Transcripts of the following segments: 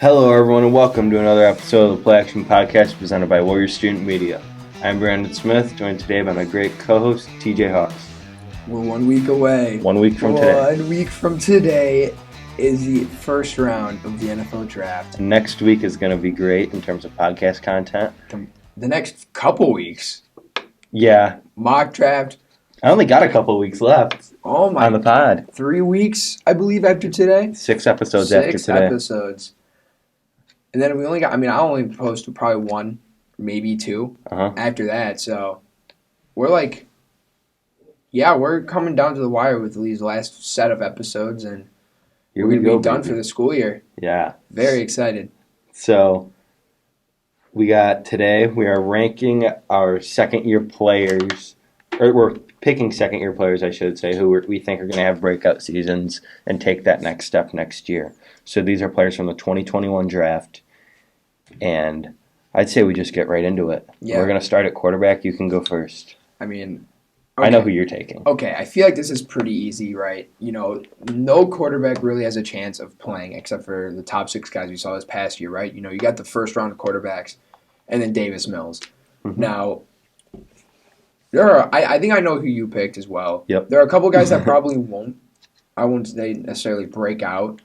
Hello, everyone, and welcome to another episode of the Play Action Podcast presented by Warrior Student Media. I'm Brandon Smith, joined today by my great co-host, TJ Hawks. We're 1 week away. 1 week from today. 1 week from today is the first round of the NFL Draft. And next week is going to be great in terms of podcast content. The next couple weeks. Yeah. Mock draft. I only got a couple weeks left on the pod. 3 weeks, I believe, after today. 6 episodes after today. 6 episodes. And then we only got, I only posted probably 1, maybe 2 after that. So we're we're coming down to the wire with these last set of episodes, and Here we're we going to go, be done baby. for the school year. Yeah. Very excited. So we are ranking our second-year players, or we're picking second-year players, I should say, who we think are going to have breakout seasons and take that next step next year. So these are players from the 2021 draft, and I'd say we just get right into it. Yeah. We're going to start at quarterback. You can go first. Okay. I know who you're taking. Okay, I feel like this is pretty easy, right? You know, no quarterback really has a chance of playing except for the top 6 guys we saw this past year, right? You know, you got the first round quarterbacks and then Davis Mills. Mm-hmm. Now, I think I know who you picked as well. Yep. There are a couple guys that probably I won't say necessarily break out,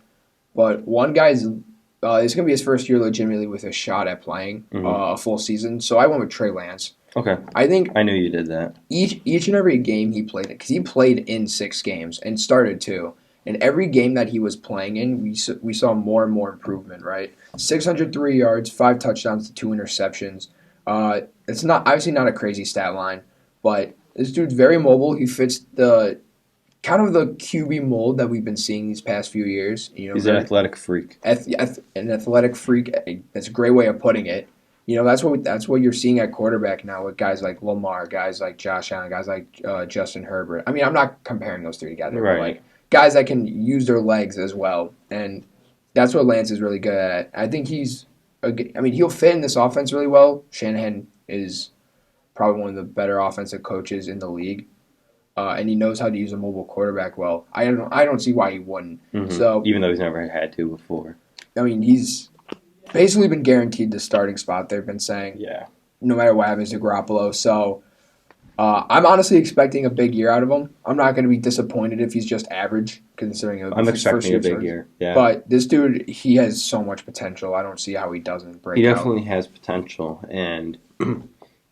but one guy's it's going to be his first year legitimately with a shot at playing a full season. So I went with Trey Lance. Okay. I knew you did that. Each and every game he played in, because he played in 6 games and started 2. And every game that he was playing in, we saw more and more improvement, right? 603 yards, 5 touchdowns to 2 interceptions. It's obviously not a crazy stat line, but this dude's very mobile. He fits the kind of the QB mold that we've been seeing these past few years. You know, He's an athletic freak. An athletic freak. That's a great way of putting it. You know, that's what you're seeing at quarterback now with guys like Lamar, guys like Josh Allen, guys like Justin Herbert. I mean, I'm not comparing those 3 together, right? But like guys that can use their legs as well, and that's what Lance is really good at. I think he'll fit in this offense really well. Shanahan is probably one of the better offensive coaches in the league, and he knows how to use a mobile quarterback well. I don't see why he wouldn't. Mm-hmm. So even though he's never had to before. I mean, he's basically been guaranteed the starting spot. They've been saying, no matter what happens to Garoppolo. So I'm honestly expecting a big year out of him. I'm not going to be disappointed if he's just average, considering I'm expecting a big year. Yeah. But this dude, he has so much potential. I don't see how he doesn't break out. He definitely has potential, and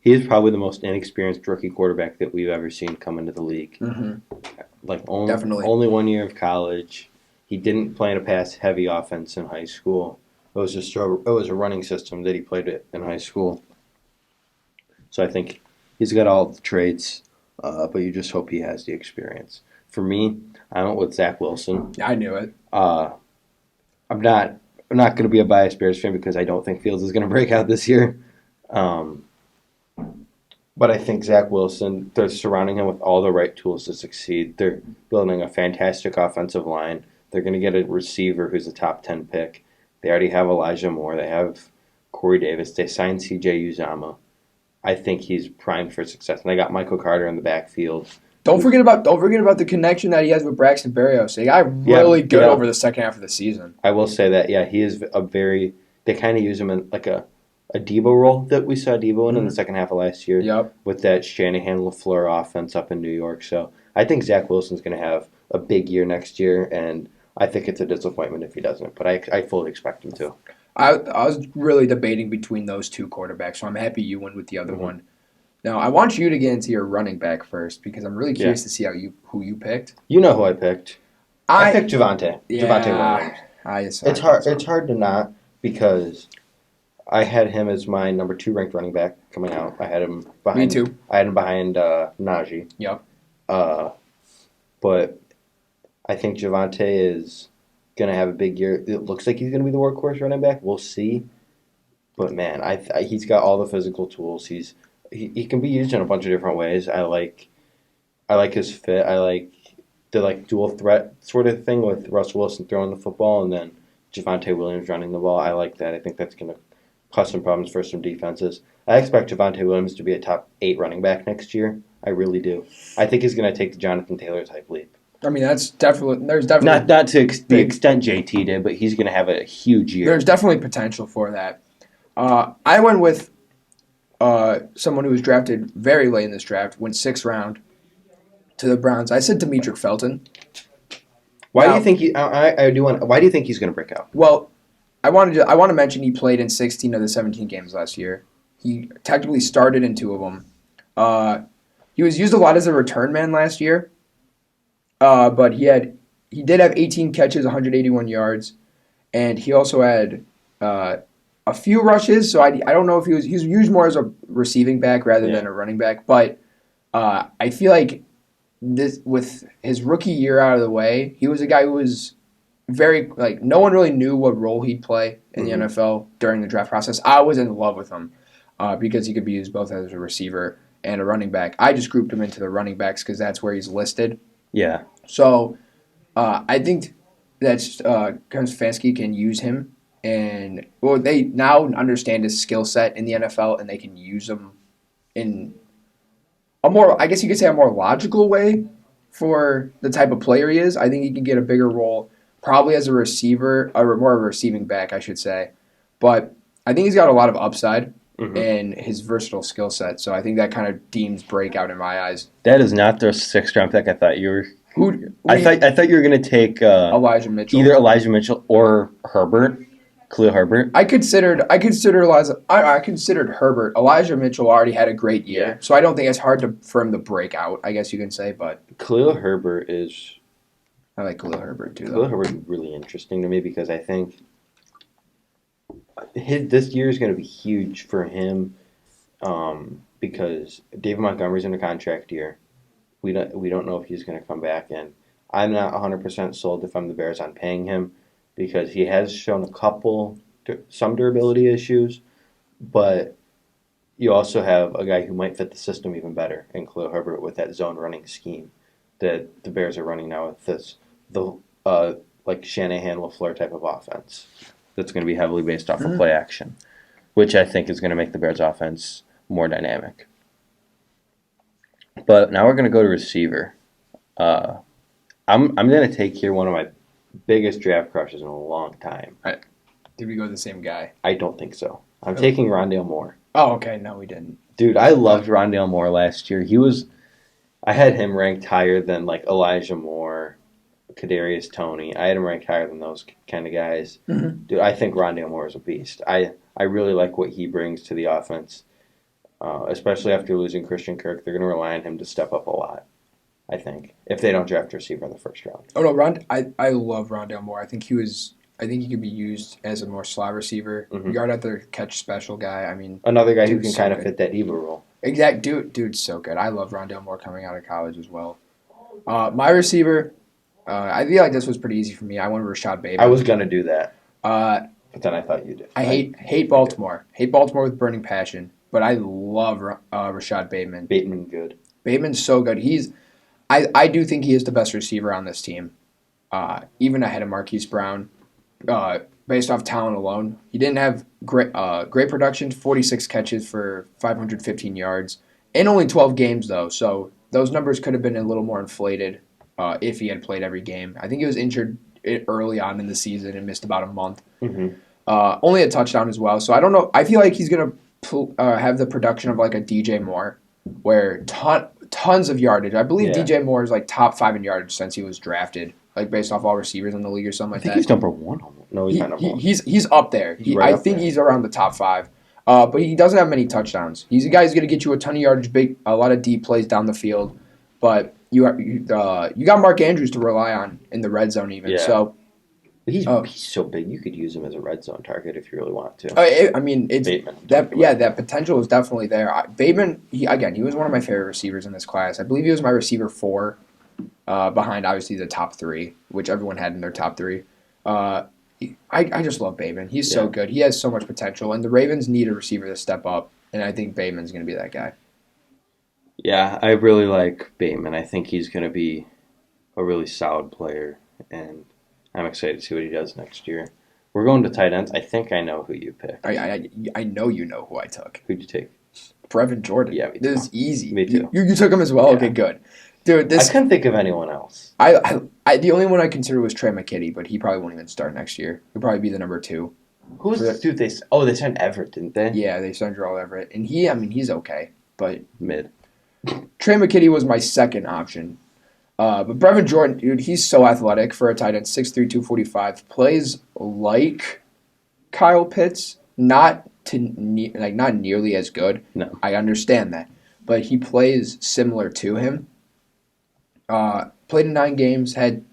he is probably the most inexperienced rookie quarterback that we've ever seen come into the league. Mm-hmm. Definitely. Only 1 year of college. He didn't play in a pass-heavy offense in high school. It was a running system that he played it in high school. So I think he's got all the traits, but you just hope he has the experience. For me, I went with Zach Wilson. I knew it. I'm not going to be a biased Bears fan because I don't think Fields is going to break out this year. But I think Zach Wilson, they're surrounding him with all the right tools to succeed. They're building a fantastic offensive line. They're going to get a receiver who's a top 10 pick. They already have Elijah Moore. They have Corey Davis. They signed C.J. Uzomah. I think he's primed for success. And they got Michael Carter in the backfield. Don't forget about the connection that he has with Braxton Berrios. They got really good over the second half of the season. I will say that, he is they kind of use him in like a Debo role that we saw Debo in the second half of last year with that Shanahan-LaFleur offense up in New York. So I think Zach Wilson's going to have a big year next year, and I think it's a disappointment if he doesn't, but I fully expect him to. I was really debating between those 2 quarterbacks, so I'm happy you went with the other one. Now, I want you to get into your running back first because I'm really curious to see who you picked. You know who I picked. I picked Javonte. Yeah, Javonte Williams. It's hard to not because I had him as my number 2 ranked running back coming out. I had him behind. Me too. I had him behind Najee. Yep. But I think Javonte is going to have a big year. It looks like he's going to be the workhorse running back. We'll see. But, man, he's got all the physical tools. He can be used in a bunch of different ways. I like his fit. I like the dual threat sort of thing with Russell Wilson throwing the football and then Javonte Williams running the ball. I like that. I think that's going to cause some problems for some defenses. I expect Javonte Williams to be a top 8 running back next year. I really do. I think he's going to take the Jonathan Taylor type leap. I mean, there's definitely Not to the extent JT did, but he's going to have a huge year. there's definitely potential for that. I went with someone who was drafted very late in this draft, went 6th round to the Browns. I said Demetric Felton. Why Now, do you think he? I do want. Why do you think he's going to break out? Well, I want to mention he played in 16 of the 17 games last year. He technically started in 2 of them. He was used a lot as a return man last year, but he did have 18 catches, 181 yards, and he also had a few rushes. So I don't know if he's used more as a receiving back rather than a running back. But I feel like this with his rookie year out of the way, he was a guy who was very no one really knew what role he'd play in the NFL during the draft process. I was in love with him because he could be used both as a receiver and a running back. I just grouped him into the running backs because that's where he's listed. Yeah. So I think that Stefanski can use him, and they now understand his skill set in the NFL, and they can use him in a more, I guess you could say, a more logical way for the type of player he is. I think he can get a bigger role, probably as a receiver, or more of a receiving back, I should say. But I think he's got a lot of upside in his versatile skill set. So I think that kind of deems breakout in my eyes. That is not the 6th round pick I thought you were. I thought you were going to take Elijah Mitchell, either Elijah Mitchell or Khalil Herbert. I considered Herbert. Elijah Mitchell already had a great year, so I don't think it's hard for him to break out, I guess you can say. But Khalil Herbert is. I like Khalil Herbert too. Khalil Herbert is really interesting to me because I think this year is going to be huge for him because David Montgomery's in a contract year. We don't know if he's going to come back, and I'm not 100% sold if I'm the Bears on paying him because he has shown some durability issues, but you also have a guy who might fit the system even better in Khalil Herbert with that zone running scheme that the Bears are running now with like Shanahan LaFleur type of offense that's going to be heavily based off of play action, which I think is going to make the Bears offense more dynamic. But now we're going to go to receiver. I'm going to take here one of my biggest draft crushes in a long time. Did we go with the same guy? I don't think so. I'm taking Rondale Moore. Oh, okay. No, we didn't. Dude, I loved Rondale Moore last year. I had him ranked higher than like Elijah Moore, Kadarius Toney. I had him ranked higher than those kind of guys. Dude, I think Rondale Moore is a beast. I really like what he brings to the offense. Especially after losing Christian Kirk, they're going to rely on him to step up a lot, I think, if they don't draft a receiver in the 1st round. Oh, no, I love Rondale Moore. I think he could be used as a more slot receiver, yard after catch special guy. I mean, another guy who can kind of fit that Eva role. Exact, dude's so good. I love Rondale Moore coming out of college as well. My receiver, I feel like this was pretty easy for me. I went with Rashad Bateman. I was going to do that, but then I thought you did. I hate Baltimore. Hate Baltimore with burning passion. But I love Rashad Bateman. Bateman's so good. I do think he is the best receiver on this team, even ahead of Marquise Brown, based off talent alone. He didn't have great production, 46 catches for 515 yards, in only 12 games though. So those numbers could have been a little more inflated if he had played every game. I think he was injured early on in the season and missed about a month. Only a touchdown as well. So I don't know. I feel like he's gonna have the production of like a DJ Moore, where tons of yardage. I believe DJ Moore is like top 5 in yardage since he was drafted, like based off all receivers in the league or something like that. I think he's number 1. No, he's not number 1. He's up there. I think he's around the top 5. But he doesn't have many touchdowns. He's a guy who's going to get you a ton of yardage, a lot of deep plays down the field. But you got Mark Andrews to rely on in the red zone even. Yeah. So. He's so big. You could use him as a red zone target if you really want to. I mean, it's Bateman. That potential is definitely there. Bateman, he was one of my favorite receivers in this class. I believe he was my receiver 4, behind obviously the top 3, which everyone had in their top 3. I just love Bateman. He's so good. He has so much potential, and the Ravens need a receiver to step up, and I think Bateman's going to be that guy. Yeah, I really like Bateman. I think he's going to be a really solid player, and I'm excited to see what he does next year. We're going to tight ends. I think I know who you picked. I know you know who I took. Who'd you take? Brevin Jordan. Yeah, me too. This is easy. Me too. You took him as well? Yeah. Okay, good. Dude, I couldn't think of anyone else. the only one I considered was Trey McKitty, but he probably won't even start next year. He'll probably be the number 2. Who's the dude they signed Everett, didn't they? Yeah, they signed Jarrell Everett, and he's okay, but Mid. Trey McKitty was my second option. But Brevin Jordan, dude, he's so athletic for a tight end, 6'3", 245, plays like Kyle Pitts, not nearly as good. No. I understand that, but he plays similar to him. Played in 9 games, had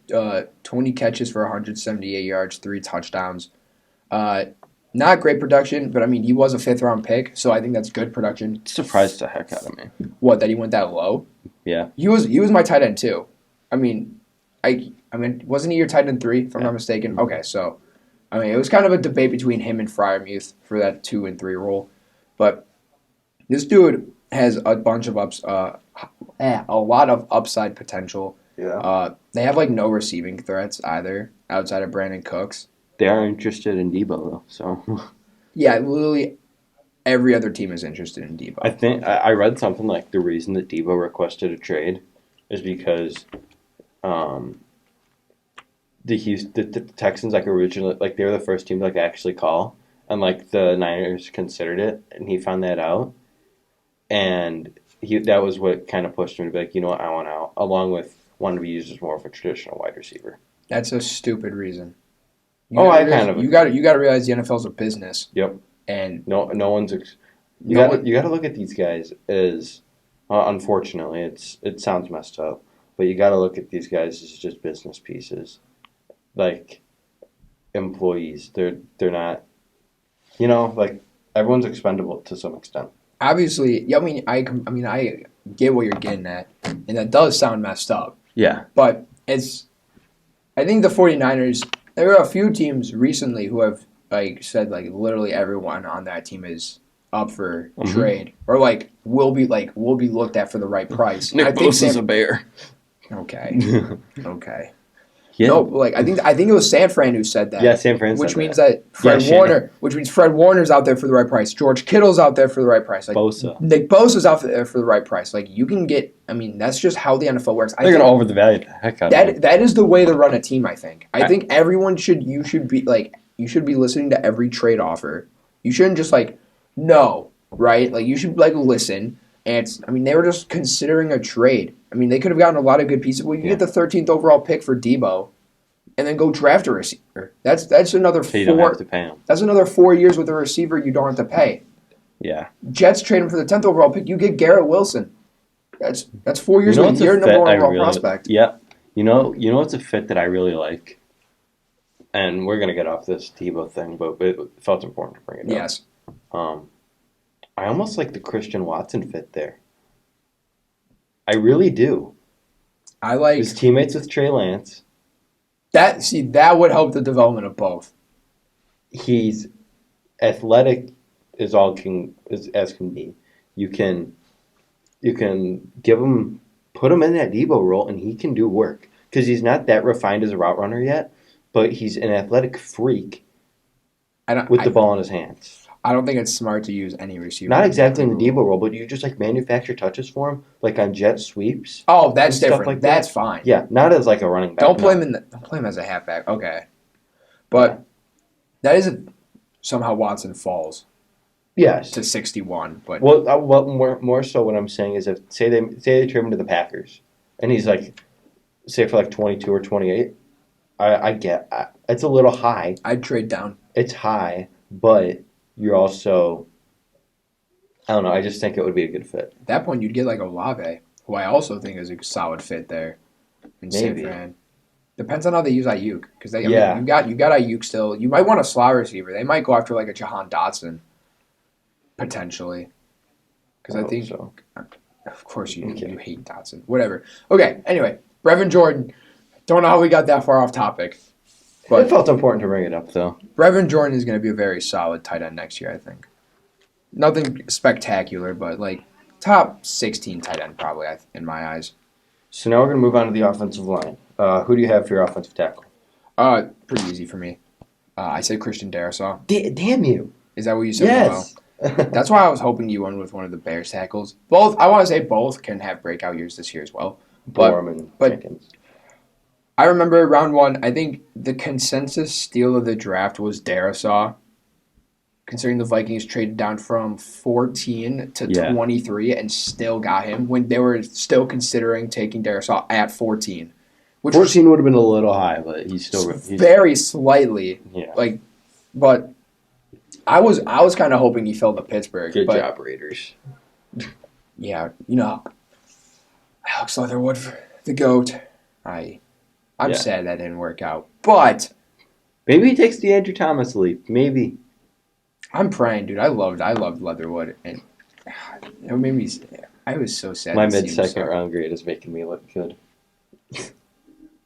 20 catches for 178 yards, 3 touchdowns. Not great production, but I mean, he was a 5th-round pick, so I think that's good production. Surprised the heck out of me. What, that he went that low? Yeah. He was my tight end too. I mean, wasn't he your tight end 3, if I'm not mistaken? Okay, so I mean, it was kind of a debate between him and Freiermuth for that 2 and 3 role, but this dude has a bunch of a lot of upside potential. Yeah. They have like no receiving threats either outside of Brandon Cooks. They are interested in Debo though, so. Yeah, literally every other team is interested in Debo. I think I read something like the reason that Debo requested a trade is because the Texans originally they were the first team to actually call, and the Niners considered it, and he found that out, and that was what kind of pushed him to be like, you know what, I want out, along with wanting to be used as more of a traditional wide receiver. That's a stupid reason. You got to realize the NFL's a business. Yep. And no one's. You got to look at these guys as, unfortunately, it sounds messed up, but you got to look at these guys as just business pieces, like employees. They're not, everyone's expendable to some extent. Obviously, yeah. I get what you're getting at, and that does sound messed up. Yeah. But I think the 49ers. There are a few teams recently who have said literally everyone on that team is up for trade or will be looked at for the right price. Nick Bosa's a Bear. Okay. Okay. Yeah. No, I think it was San Fran who said that. Yeah, San Fran. Which means that Fred Warner's out there for the right price. George Kittle's out there for the right price. Bosa. Nick Bosa's out there for the right price. You can get. I mean, that's just how the NFL works. They're gonna overvalue the heck out of it. That is the way to run a team. I think. I think everyone should. You should be listening to every trade offer. You shouldn't just no, right? You should listen. And they were just considering a trade. They could have gotten a lot of good pieces. Well, you get the 13th overall pick for Debo, and then go draft a receiver. That's another so you 4. Don't have to pay him. That's another 4 years with a receiver you don't have to pay. Yeah. Jets trade him for the 10th overall pick. You get Garrett Wilson. That's 4 years with your number 1 overall prospect. Yeah. You know what's a fit that I really like, and we're gonna get off this Debo thing, but it felt important to bring it up. Yes. I almost like the Christian Watson fit there. I really do. I like his teammates with Trey Lance. That would help the development of both. He's athletic as can be. You can put him in that Debo role, and he can do work because he's not that refined as a route runner yet, but he's an athletic freak with the ball in his hands. I don't think it's smart to use any receiver. Not exactly in the Debo role, but you just manufacture touches for him, on jet sweeps. Oh, that's different. That's fine. Yeah, not as a running back. Don't play him as a halfback. Okay, but that isn't somehow Watson falls. Yes, to 61. But more so what I'm saying is if say they trade him to the Packers, and he's say for 22 or 28, I get it's a little high. I'd trade down. It's high, but you're also, I don't know, I just think it would be a good fit. At that point, you'd get Olave, who I also think is a solid fit there in San Fran. Depends on how they use Ayuk. Because you got Ayuk still. You might want a slot receiver. They might go after a Jahan Dotson, potentially. Because I think, so. Of course you hate Dotson. Whatever. Okay, anyway, Brevin Jordan. Don't know how we got that far off topic. But it felt important to bring it up, though. Brevin Jordan is going to be a very solid tight end next year, I think. Nothing spectacular, but top 16 tight end probably in my eyes. So now we're going to move on to the offensive line. Who do you have for your offensive tackle? Pretty easy for me. I said Christian Darrisaw. Damn you! Is that what you said? Yes. That's why I was hoping you went with one of the Bears tackles. Both, I want to say both can have breakout years this year as well. Borum and but Jenkins. I remember round one, I think the consensus steal of the draft was Darisaw, considering the Vikings traded down from 14 to 23 and still got him when they were still considering taking Darisaw at 14. Which 14 would have been a little high, but he's very slightly. Yeah. But I was kind of hoping he fell to Pittsburgh. Good job, Raiders. Yeah, Alex Leatherwood, the GOAT. I'm sad that didn't work out. But maybe he takes the Andrew Thomas leap. Maybe. I'm praying, dude. I loved Leatherwood, and it made me. I was so sad. My mid-second round grade is making me look good.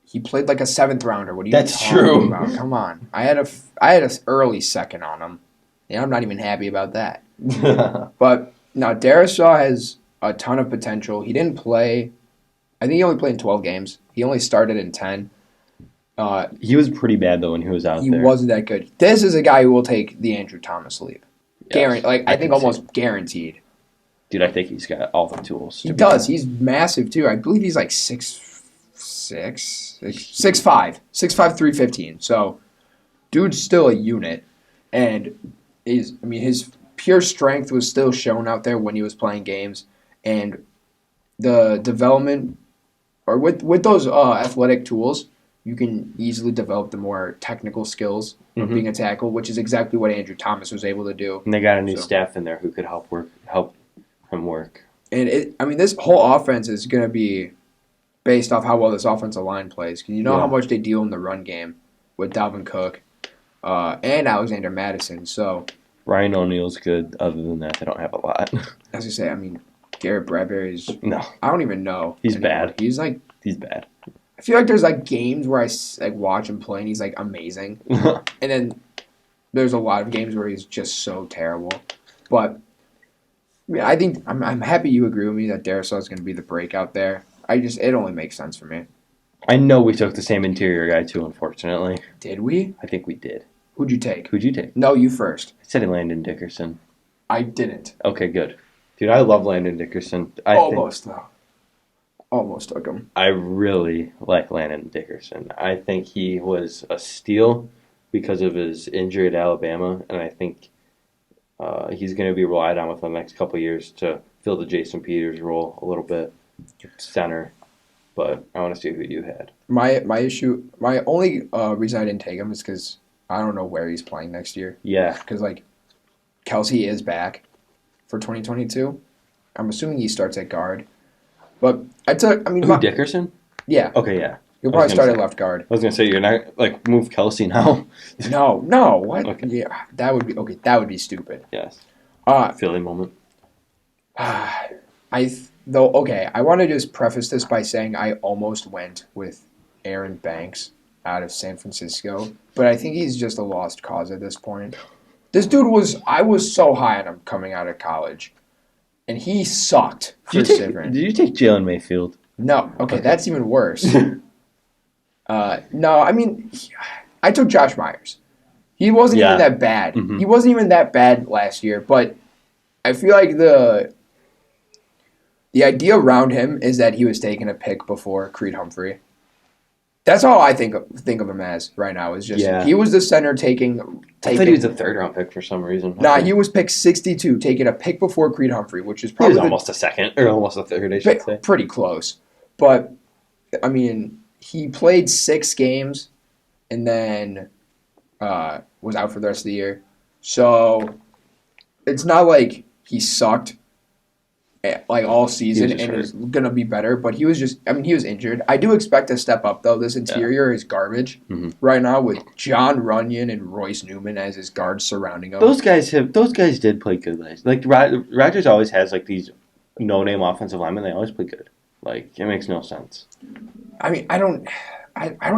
He played like a 7th rounder. What are you That's talking true. about? Come on. I had a early second on him, and I'm not even happy about that. But now Darisaw has a ton of potential. He didn't play. I think he only played in 12 games. He only started in 10. He was pretty bad though when he was out there. He wasn't that good. This is a guy who will take the Andrew Thomas leap. Yes, I think almost guaranteed. Dude, I think he's got all the tools. He does. He's massive too. I believe he's like 6'5", 315. So, dude's still a unit, and his pure strength was still shown out there when he was playing games, and the development, or with those athletic tools, you can easily develop the more technical skills of being a tackle, which is exactly what Andrew Thomas was able to do. And they got a new staff in there who could help him work. And this whole offense is going to be based off how well this offensive line plays. Because how much they deal in the run game with Dalvin Cook and Alexander Mattison. So Ryan O'Neal's good. Other than that, they don't have a lot. As I say, Garrett Bradbury's. No, I don't even know. He's bad. He's bad. I feel like there's games where I watch him play and he's amazing, and then there's a lot of games where he's just so terrible. But I think I'm happy you agree with me that Darisaw is going to be the breakout there. It only makes sense for me. I know we took the same interior guy too. Unfortunately, did we? I think we did. Who'd you take? No, you first. I said Landon Dickerson. I didn't. Okay, good. Dude, I love Landon Dickerson. Almost took him. I really like Landon Dickerson. I think he was a steal because of his injury at Alabama, and I think he's going to be relied on within the next couple of years to fill the Jason Peters role a little bit, center. But I want to see who you had. My only reason I didn't take him is because I don't know where he's playing next year. Yeah. Because Kelsey is back for 2022. I'm assuming he starts at guard. But Dickerson? Yeah. Okay, yeah. He'll probably start at left guard. I was going to say, you're not, move Kelsey now. No. What? Okay. Yeah, that would be stupid. Yes. Philly moment. I want to just preface this by saying I almost went with Aaron Banks out of San Francisco, but I think he's just a lost cause at this point. This dude I was so high on him coming out of college, and he sucked. Did you take Jalen Mayfield? No. Okay, that's even worse. No, I took Josh Myers. He wasn't even that bad. Mm-hmm. He wasn't even that bad last year, but I feel like the idea around him is that he was taking a pick before Creed Humphrey. That's all I think of him as right now. Is just he was the center taking. I thought he was a 3rd-round pick for some reason. Nah, he was picked 62, taking a pick before Creed Humphrey, which is probably almost a 2nd or almost a 3rd. I should say pretty close. But he played 6 games and then was out for the rest of the year. So it's not like he sucked all season and is going to be better, but he was he was injured. I do expect to step up, though. This interior is garbage right now with John Runyon and Royce Newman as his guards surrounding him. Those guys did play good last. Rodgers always has these no-name offensive linemen. They always play good. It makes no sense. I don't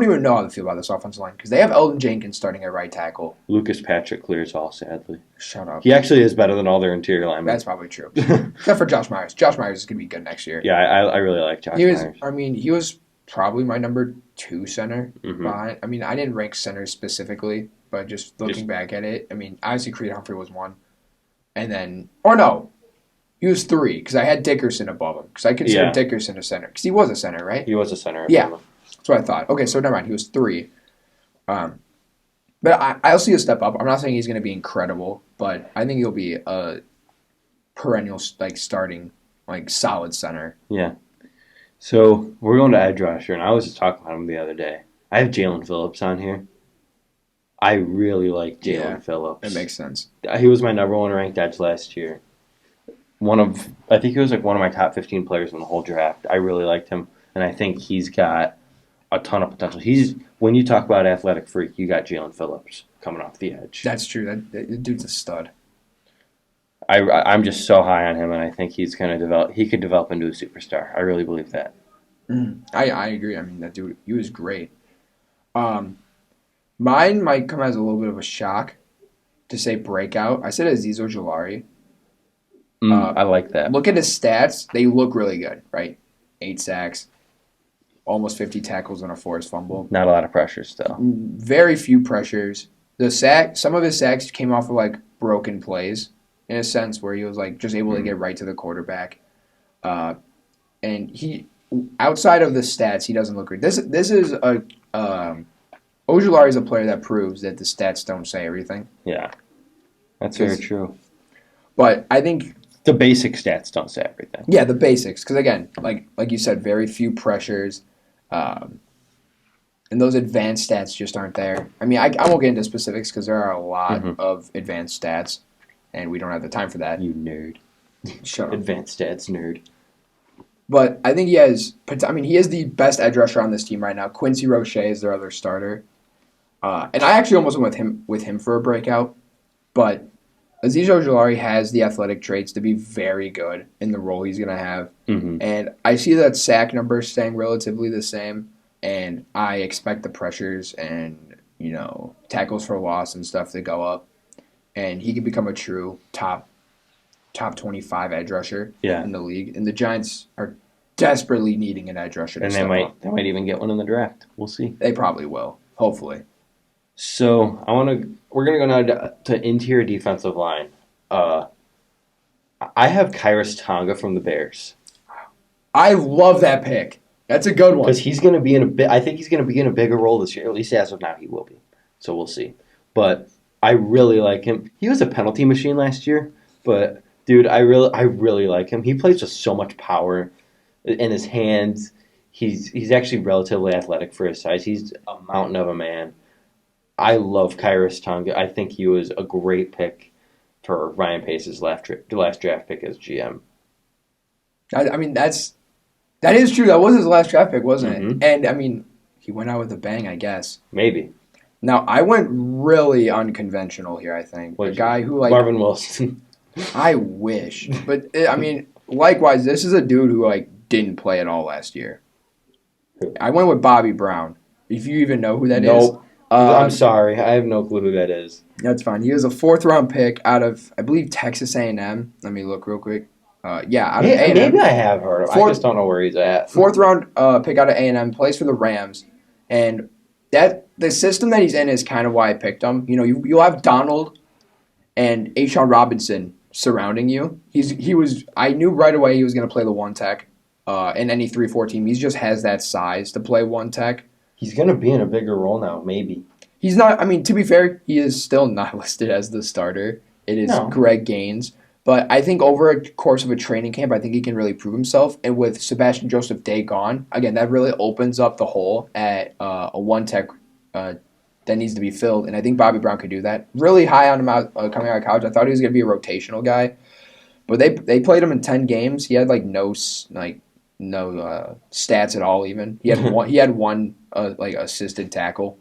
even know how to feel about this offensive line because they have Eldon Jenkins starting at right tackle. Lucas Patrick clears all, sadly. Shut up. He actually is better than all their interior linemen. That's probably true. Except for Josh Myers. Josh Myers is going to be good next year. Yeah, I really like Josh Myers. He was probably my number 2 center. Mm-hmm. Behind. I didn't rank centers specifically, but just looking back at it, obviously Creed Humphrey was one. And then, or no. He was 3 because I had Dickerson above him because I considered Dickerson a center because he was a center, right? He was a center. Yeah, that's what I thought. Okay, so never mind. He was 3. But I'll see a step up. I'm not saying he's going to be incredible, but I think he'll be a perennial starting solid center. Yeah. So we're going to edge rusher, and I was just talking about him the other day. I have Jalen Phillips on here. I really like Jalen Phillips. It makes sense. He was my number 1 ranked edge last year. I think he was one of my top 15 players in the whole draft. I really liked him, and I think he's got a ton of potential. When you talk about athletic freak, you got Jalen Phillips coming off the edge. That's true. That dude's a stud. I'm just so high on him, and I think he's going to develop. He could develop into a superstar. I really believe that. I agree. I mean, that dude, he was great. Mine might come as a little bit of a shock to say breakout. I said Azeez Ojulari. I like that. Look at his stats. They look really good, right? 8 sacks, almost 50 tackles on a forced fumble. Not a lot of pressure still. Very few pressures. Some of his sacks came off of broken plays in a sense where he was just able to get right to the quarterback. And he, outside of the stats, he doesn't look great. This is Ojulari is a player that proves that the stats don't say everything. Yeah, that's very true. But I think the basic stats don't say everything. Yeah, the basics. Because again, like you said, very few pressures, and those advanced stats just aren't there. I mean, I won't get into specifics because there are a lot of advanced stats, and we don't have the time for that. You nerd. Shut up. Advanced stats nerd. But I think he has. I mean, he is the best edge rusher on this team right now. Quincy Rochet is their other starter, and I actually almost went with him for a breakout, but Azeez Ojulari has the athletic traits to be very good in the role he's going to have. And I see that sack number staying relatively the same, and I expect the pressures and, tackles for loss and stuff to go up. And he could become a true top 25 edge rusher in the league. And the Giants are desperately needing an edge rusher to step up. They might even get one in the draft. We'll see. They probably will, hopefully. So we're gonna go now to interior defensive line. I have Kyrus Tonga from the Bears. I love that pick. That's a good one because he's gonna be I think he's gonna be in a bigger role this year. At least as of now, he will be. So we'll see. But I really like him. He was a penalty machine last year, but dude, I really like him. He plays with so much power in his hands. He's actually relatively athletic for his size. He's a mountain of a man. I love Kyrus Tonga. I think he was a great pick for Ryan Pace's last draft pick as GM. I mean, that is true. That was his last draft pick, wasn't it? And, I mean, he went out with a bang, I guess. Maybe. Now, I went really unconventional here, I think. A guy who, Marvin Wilson. I wish. But, I mean, likewise, this is a dude who, didn't play at all last year. I went with Bobby Brown. If you even know who that is. I'm sorry. I have no clue who that is. That's fine. He was a 4th-round pick out of, I believe, Texas A&M. Let me look real quick. Out of A&M. Maybe I have heard of him. I just don't know where he's at. 4th-round pick out of A&M, plays for the Rams. And the system that he's in is kind of why I picked him. You'll have Donald and A'Shawn Robinson surrounding you. I knew right away he was going to play the one tech in any 3-4 team. He just has that size to play one tech. He's going to be in a bigger role now, maybe. He's not, I mean, to be fair, he is still not listed as the starter. It is Greg Gaines. But I think over a course of a training camp, I think he can really prove himself. And with Sebastian Joseph Day gone, again, that really opens up the hole at a one tech that needs to be filled. And I think Bobby Brown could do that. Really high on him coming out of college. I thought he was going to be a rotational guy. But they played him in 10 games. He had no stats at all. Even he had one assisted tackle.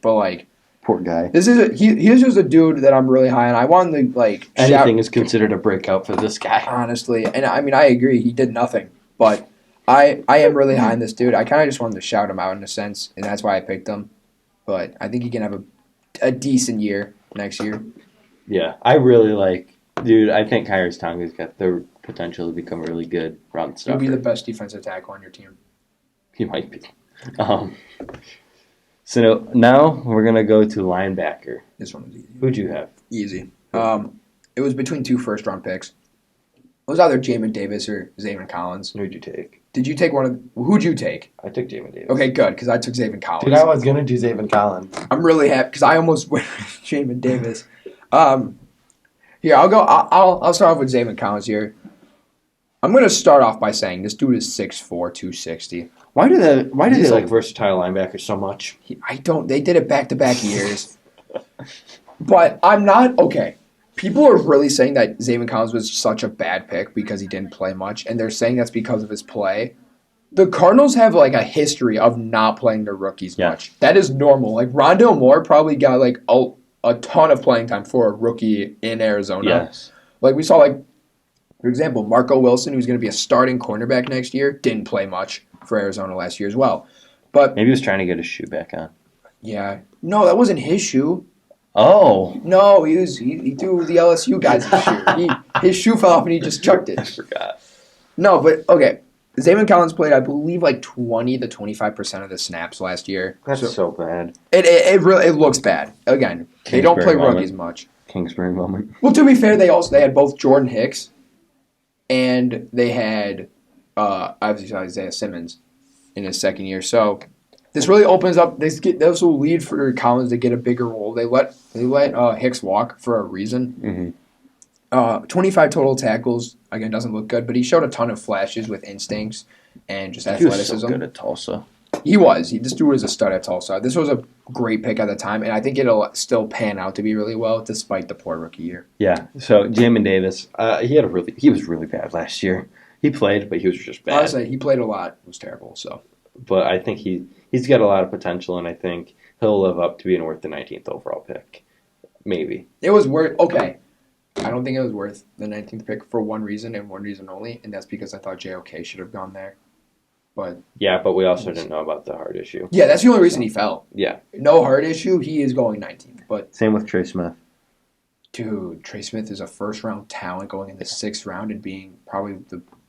But poor guy. He's just a dude that I'm really high on. I wanted to anything is considered a breakout for this guy. Honestly, and I mean I agree. He did nothing, but I am really high on this dude. I kind of just wanted to shout him out in a sense, and that's why I picked him. But I think he can have a decent year next year. Yeah, I really like. Dude, I think Kyrus Tonga's got the potential to become really good run stuffer. He'll be the best defensive tackle on your team. He might be. So now we're going to go to linebacker. This one was easy. Who'd you have? Easy. It was between 2 first-round picks. was either Jamin Davis or Zayn Collins. Who'd you take? Did you take one of? Who'd you take? I took Jamin Davis. Okay, good, because I took Zayn Collins. Dude, I was gonna do Zayn Collins. I'm really happy because I almost went with Jamin Davis. Here, I'll go. I'll start off with Zayn Collins here. I'm gonna start off by saying this dude is 6'4", 260. Why do they like versatile linebackers so much? They did it back-to-back years. But I'm not okay. People are really saying that Zayn Collins was such a bad pick because he didn't play much, and they're saying that's because of his play. The Cardinals have like a history of not playing their rookies much. That is normal. Like Rondale Moore probably got like a ton of playing time for a rookie in Arizona. Yes. Like we saw, like for example, Marco Wilson, who's going to be a starting cornerback next year, didn't play much for Arizona last year as well. But maybe he was trying to get his shoe back on. Yeah. No, that wasn't his shoe. Oh. No, he threw the LSU guy's shoe. His shoe fell off and he just chucked it. I forgot. No, but okay. Zayn Collins played, I believe, like 20 to 25% of the snaps last year. That's so bad. It really looks bad. Again, they don't play rookies much. Kingsbury moment. Well, to be fair, they had both Jordan Hicks and they had obviously Isaiah Simmons in his second year. So this really opens up. This will lead for Collins to get a bigger role. They let Hicks walk for a reason. Mm-hmm. 25 total tackles. Again, doesn't look good, but he showed a ton of flashes with instincts and just athleticism. He was so good at Tulsa. He was. This dude was a stud at Tulsa. This was a great pick at the time, and I think it'll still pan out to be really well despite the poor rookie year. Yeah. So Jamin Davis, he was really bad last year. He played, but he was just bad. Honestly, he played a lot. It was terrible. So, but I think he's got a lot of potential, and I think he'll live up to being worth the 19th overall pick. Maybe it was worth. Okay, I don't think it was worth the 19th pick for one reason and one reason only, and that's because I thought JOK should have gone there. But we also didn't know about the heart issue. Yeah, that's the only reason he fell. Yeah. No heart issue, he is going 19th. But same with Trey Smith. Dude, Trey Smith is a first-round talent going in the 6th round and being probably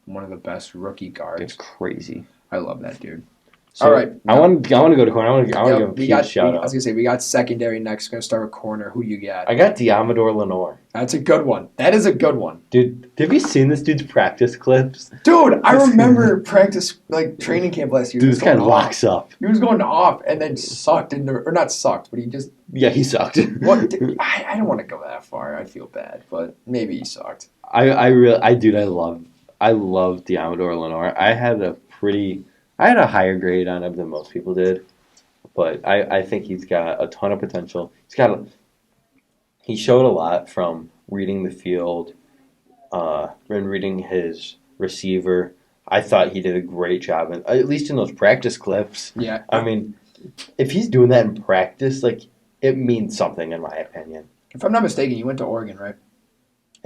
one of the best rookie guards. It's crazy. I love that dude. So, all right. I want to go to corner. I want to give a huge shout out. I was going to say, we got secondary next. We're going to start with corner. Who you got? I got Diamador Lenore. That's a good one. That is a good one. Dude, have you seen this dude's practice clips? Dude, I remember practice, training camp last year. Dude, this guy locks up. He was going off and then sucked. Or not sucked, but he just... Yeah, he sucked. I don't want to go that far. I feel bad, but maybe he sucked. I love Diamador Lenore. I had a higher grade on him than most people did, but I think he's got a ton of potential. He showed a lot from reading the field, and reading his receiver. I thought he did a great job, at least in those practice clips. Yeah. I mean, if he's doing that in practice, it means something, in my opinion. If I'm not mistaken, you went to Oregon, right?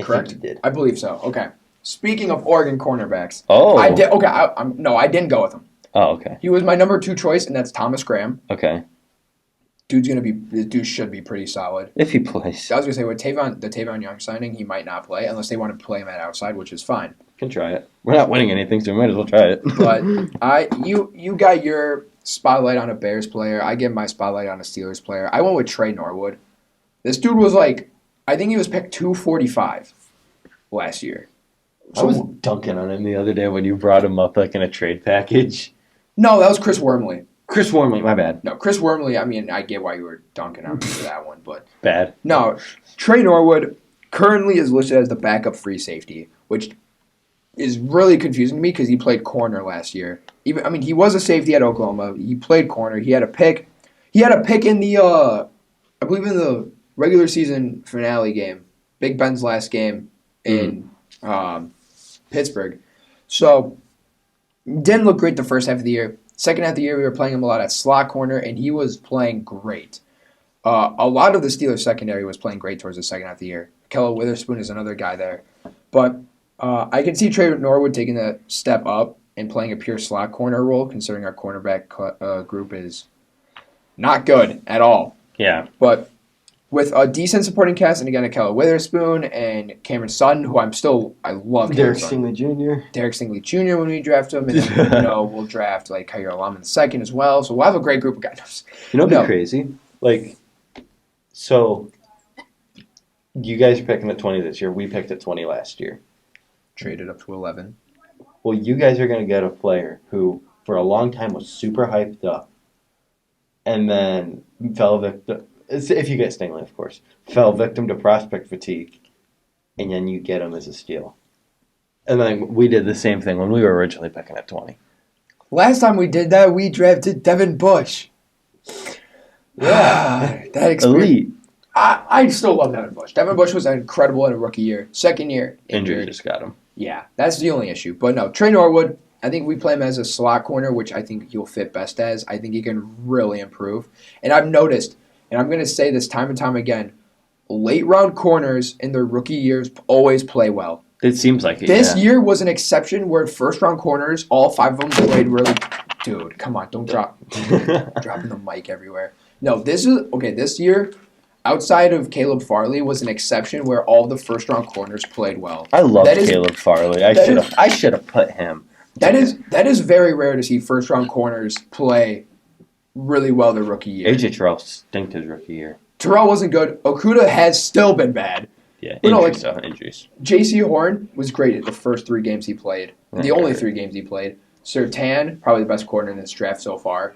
Correct. I think he did. I believe so. Okay. Speaking of Oregon cornerbacks. Oh. I did. Okay. I didn't go with him. Oh, okay. He was my number 2 choice, and that's Thomas Graham. Okay. This dude should be pretty solid. If he plays. I was going to say, with the Tavon Young signing, he might not play unless they want to play him at outside, which is fine. Can try it. We're not winning anything, so we might as well try it. But you got your spotlight on a Bears player. I get my spotlight on a Steelers player. I went with Trey Norwood. This dude was I think he was picked 245 last year. So, I was dunking on him the other day when you brought him up in a trade package. No, that was Chris Wormley. Chris Wormley, my bad. No, Chris Wormley, I mean, I get why you were dunking on me for that one, but... Bad. No, Trey Norwood currently is listed as the backup free safety, which is really confusing to me because he played corner last year. He was a safety at Oklahoma. He played corner. He had a pick. He had a pick in the, I believe in the regular season finale game, Big Ben's last game in Pittsburgh. So, didn't look great the first half of the year. Second half of the year, we were playing him a lot at slot corner, and he was playing great. A lot of the Steelers secondary was playing great towards the second half of the year. Kello Witherspoon is another guy there. But I can see Trey Norwood taking a step up and playing a pure slot corner role, considering our cornerback group is not good at all. Yeah. But with a decent supporting cast, and again, Kello Witherspoon and Cameron Sutton, who I love Cameron Sutton. Derek Stingley Jr. when we draft him, and then, we'll draft Kaiir Elam in the second as well. So we'll have a great group of guys. What'd be crazy? So you guys are picking at 20 this year. We picked at 20 last year. Traded up to 11. Well, you guys are going to get a player who, for a long time, was super hyped up, and then fell victim. If you get Stingley, of course, fell victim to prospect fatigue, and then you get him as a steal. And then we did the same thing when we were originally picking at 20. Last time we did that, we drafted Devin Bush. Yeah, that experience. elite. I still love Devin Bush. Devin Bush was incredible in a rookie year. Second year, Injury just got him. Yeah, that's the only issue. But no, Trey Norwood, I think we play him as a slot corner, which I think he'll fit best as. I think he can really improve. And I've noticed, and I'm going to say this time and time again, late round corners in their rookie years always play well. It seems like it. This year was an exception where first round corners, all 5 of them played really. Dude, come on, don't dropping the mic everywhere. No, this year, outside of Caleb Farley, was an exception where all the first round corners played well. I love Caleb Farley. I should have put him. That is very rare to see first round corners play really well their rookie year. AJ Terrell stinked his rookie year. Terrell wasn't good. Okuda has still been bad. Yeah, injuries. J.C. Horn was great at the first 3 games he played. The only 3 games he played. Sertan, probably the best corner in this draft so far.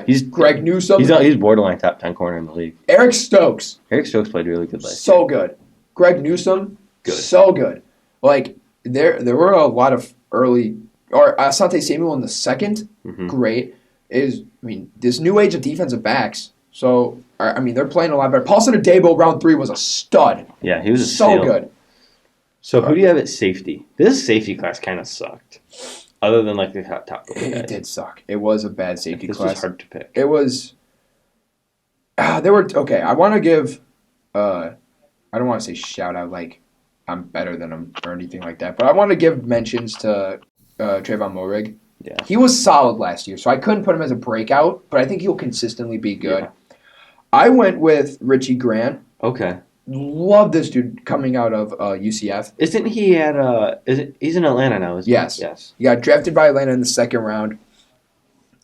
He's Greg Newsome. He's borderline top 10 corner in the league. Eric Stokes. Eric Stokes played really good last year. So good. Greg Newsome. Good. So good. Like, there were a lot of early... Or Asante Samuel in the second. Mm-hmm. Great. This new age of defensive backs... So, they're playing a lot better. Paulson Adebo, round 3, was a stud. Yeah, he was a so steal. Good. So, who do you have at safety? This safety class kind of sucked. Other than, the top couple guys. It did suck. It was a bad safety class. This was hard to pick. It was... Okay, I want to give... I don't want to say shout-out like I'm better than him or anything like that, but I want to give mentions to Trayvon Mulrig. Yeah. He was solid last year, so I couldn't put him as a breakout, but I think he'll consistently be good. Yeah. I went with Richie Grant. Okay. Love this dude coming out of UCF. Isn't he at he's in Atlanta now, isn't he? Yes. He got drafted by Atlanta in the second round.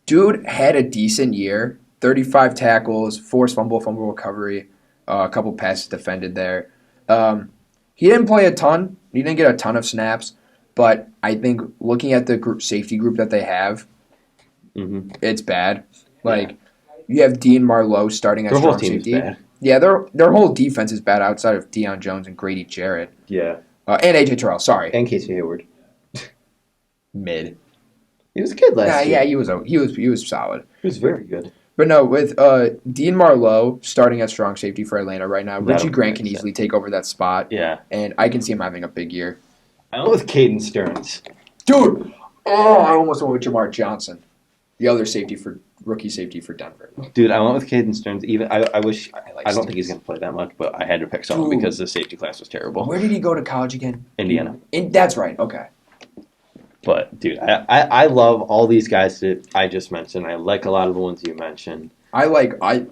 Dude had a decent year. 35 tackles, forced fumble recovery, a couple passes defended there. He didn't play a ton. He didn't get a ton of snaps, but I think looking at the safety group that they have, it's bad. You have Dean Marlowe starting at strong safety. Bad. Yeah, their whole defense is bad outside of Deion Jones and Grady Jarrett. Yeah. And AJ Terrell, sorry. And Casey Hayward. Mid. He was good last year. Yeah, he was solid. He was very good. But no, with Dean Marlowe starting at strong safety for Atlanta right now, Richie Grant can easily take over that spot. Yeah. And I can see him having a big year. I went with Caden Stearns. Dude! Oh, I almost went with Jamar Johnson. The other rookie safety for Denver. Dude, I went with Caden Stearns. Even I don't think he's going to play that much, but I had to pick someone because the safety class was terrible. Where did he go to college again? Indiana. That's right. Okay. But, dude, I love all these guys that I just mentioned. I like a lot of the ones you mentioned. Likewise,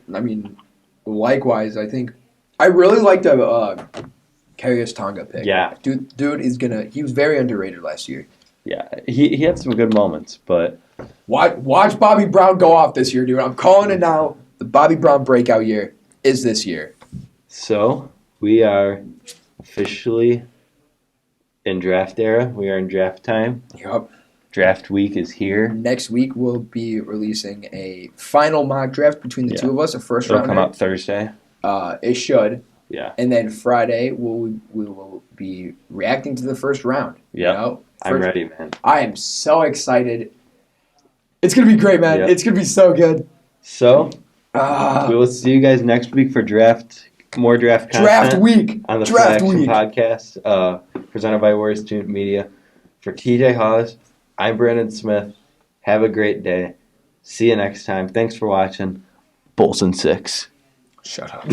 I think I really like the Karius Tonga pick. Yeah. Dude he was very underrated last year. Yeah, he had some good moments, but... Watch Bobby Brown go off this year, dude. I'm calling it now. The Bobby Brown breakout year is this year. So, we are officially in draft era. We are in draft time. Yep. Draft week is here. Next week, we'll be releasing a final mock draft between the two of us, a first round. It'll come out Thursday. It should. Yeah. And then Friday, we will be reacting to the first round. Yeah. I'm ready, man. I am so excited. It's going to be great, man. Yep. It's going to be so good. So, we will see you guys next week for more draft content. Draft week. On the Draft Action week. Podcast, presented by Warriors Student Media. For TJ Hawes, I'm Brandon Smith. Have a great day. See you next time. Thanks for watching. Bulls in 6. Shut up.